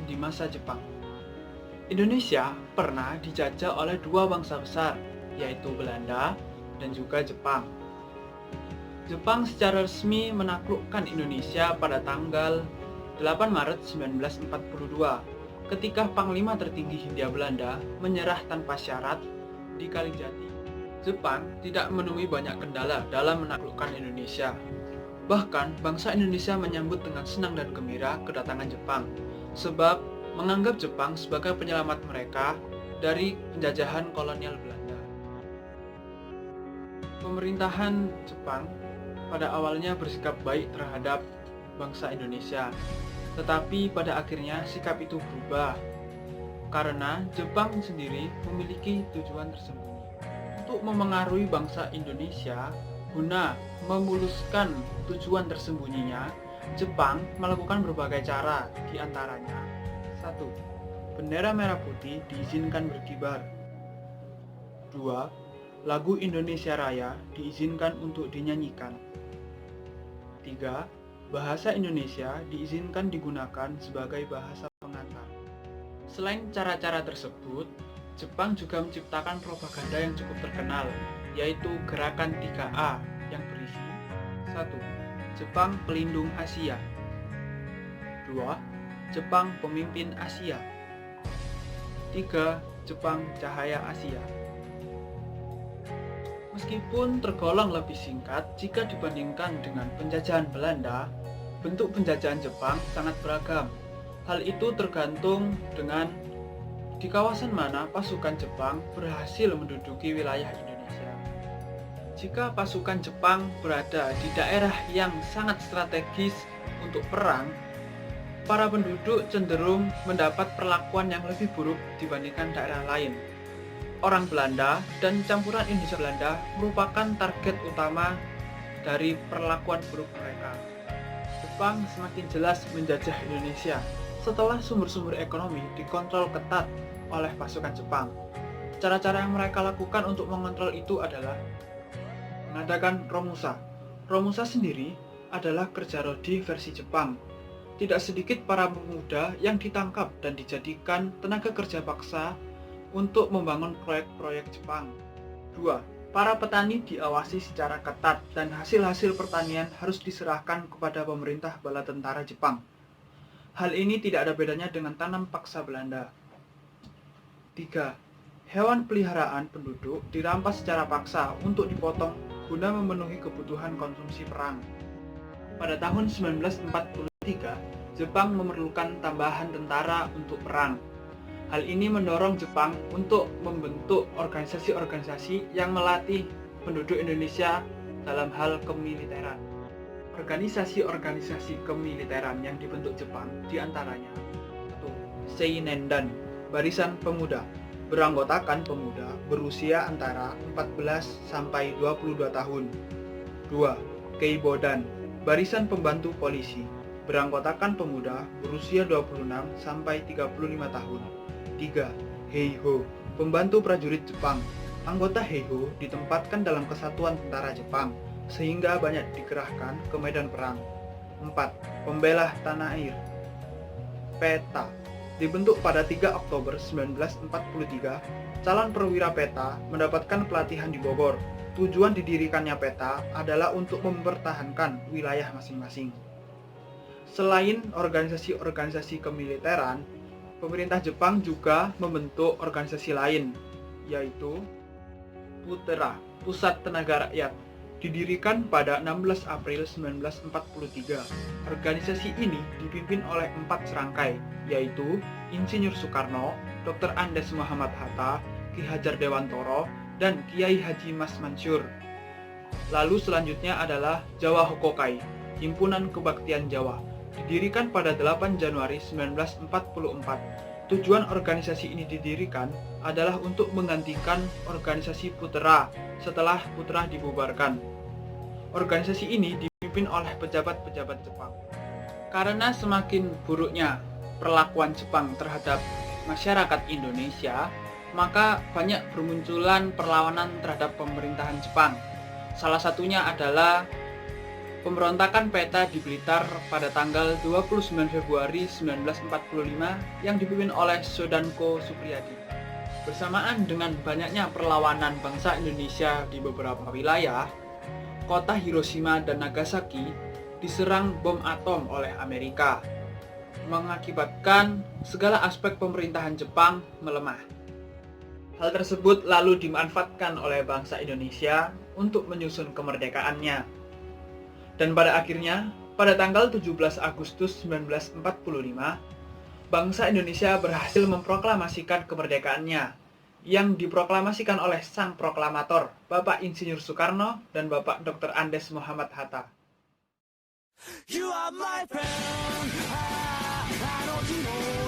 di masa Jepang. Indonesia pernah dijajah oleh dua bangsa besar, yaitu Belanda dan juga Jepang. Jepang secara resmi menaklukkan Indonesia pada tanggal 8 Maret 1942 ketika Panglima Tertinggi Hindia Belanda menyerah tanpa syarat di Kalijati. Jepang tidak menemui banyak kendala dalam menaklukkan Indonesia. Bahkan, bangsa Indonesia menyambut dengan senang dan gembira kedatangan Jepang, sebab menganggap Jepang sebagai penyelamat mereka dari penjajahan kolonial Belanda. Pemerintahan Jepang pada awalnya bersikap baik terhadap bangsa Indonesia, tetapi pada akhirnya sikap itu berubah karena Jepang sendiri memiliki tujuan tersembunyi untuk memengaruhi bangsa Indonesia. Guna memuluskan tujuan tersembunyinya, Jepang melakukan berbagai cara, di antaranya 1. Bendera merah putih diizinkan berkibar. 2. Lagu Indonesia Raya diizinkan untuk dinyanyikan. 3. Bahasa Indonesia diizinkan digunakan sebagai bahasa pengantar. Selain cara-cara tersebut, Jepang juga menciptakan propaganda yang cukup terkenal, yaitu Gerakan 3A yang berisi 1. Jepang Pelindung Asia. 2. Jepang Pemimpin Asia. 3. Jepang Cahaya Asia. Meskipun tergolong lebih singkat jika dibandingkan dengan penjajahan Belanda, bentuk penjajahan Jepang sangat beragam. Hal itu tergantung dengan di kawasan mana pasukan Jepang berhasil menduduki wilayah Indonesia. Jika pasukan Jepang berada di daerah yang sangat strategis untuk perang, para penduduk cenderung mendapat perlakuan yang lebih buruk dibandingkan daerah lain. Orang Belanda dan campuran Indonesia Belanda merupakan target utama dari perlakuan buruk mereka. Jepang semakin jelas menjajah Indonesia setelah sumber-sumber ekonomi dikontrol ketat oleh pasukan Jepang. Cara-cara yang mereka lakukan untuk mengontrol itu adalah mengadakan Romusa. Romusa sendiri adalah kerja rodi versi Jepang. Tidak sedikit para pemuda yang ditangkap dan dijadikan tenaga kerja paksa untuk membangun proyek-proyek Jepang. 2. Para petani diawasi secara ketat dan hasil-hasil pertanian harus diserahkan kepada pemerintah bala tentara Jepang. Hal ini tidak ada bedanya dengan tanam paksa Belanda. 3. Hewan peliharaan penduduk dirampas secara paksa untuk dipotong guna memenuhi kebutuhan konsumsi perang. Pada tahun 1943, Jepang memerlukan tambahan tentara untuk perang. Hal ini mendorong Jepang untuk membentuk organisasi-organisasi yang melatih penduduk Indonesia dalam hal kemiliteran. Organisasi-organisasi kemiliteran yang dibentuk Jepang diantaranya 1. Seinendan, Barisan Pemuda, beranggotakan pemuda berusia antara 14 sampai 22 tahun. 2. Keibodan, Barisan Pembantu Polisi, beranggotakan pemuda berusia 26 sampai 35 tahun. 3. Heiho, Pembantu Prajurit Jepang. Anggota Heiho ditempatkan dalam kesatuan tentara Jepang sehingga banyak dikerahkan ke medan perang. 4. Pembela Tanah Air. PETA dibentuk pada 3 Oktober 1943. Calon perwira PETA mendapatkan pelatihan di Bogor. Tujuan didirikannya PETA adalah untuk mempertahankan wilayah masing-masing. Selain organisasi-organisasi kemiliteran, pemerintah Jepang juga membentuk organisasi lain, yaitu PUTERA, Pusat Tenaga Rakyat, didirikan pada 16 April 1943. Organisasi ini dipimpin oleh 4 serangkai, yaitu Insinyur Soekarno, Dr. Andes Muhammad Hatta, Ki Hajar Dewantoro, dan Kiai Haji Mas Mansur. Lalu selanjutnya adalah Jawa Hokokai, Himpunan Kebaktian Jawa, didirikan pada 8 Januari 1944. Tujuan organisasi ini didirikan adalah untuk menggantikan organisasi PUTERA setelah PUTERA dibubarkan. Organisasi ini dipimpin oleh pejabat-pejabat Jepang. Karena semakin buruknya perlakuan Jepang terhadap masyarakat Indonesia, maka banyak bermunculan perlawanan terhadap pemerintahan Jepang. Salah satunya adalah Pemberontakan PETA di Blitar pada tanggal 29 Februari 1945 yang dipimpin oleh Sodhanko Supriyadi. Bersamaan dengan banyaknya perlawanan bangsa Indonesia di beberapa wilayah, kota Hiroshima dan Nagasaki diserang bom atom oleh Amerika, mengakibatkan segala aspek pemerintahan Jepang melemah. Hal tersebut lalu dimanfaatkan oleh bangsa Indonesia untuk menyusun kemerdekaannya. Dan pada akhirnya, pada tanggal 17 Agustus 1945, bangsa Indonesia berhasil memproklamasikan kemerdekaannya, yang diproklamasikan oleh sang proklamator, Bapak Insinyur Soekarno dan Bapak Dr. Andes Muhammad Hatta. You are my friend. I don't know.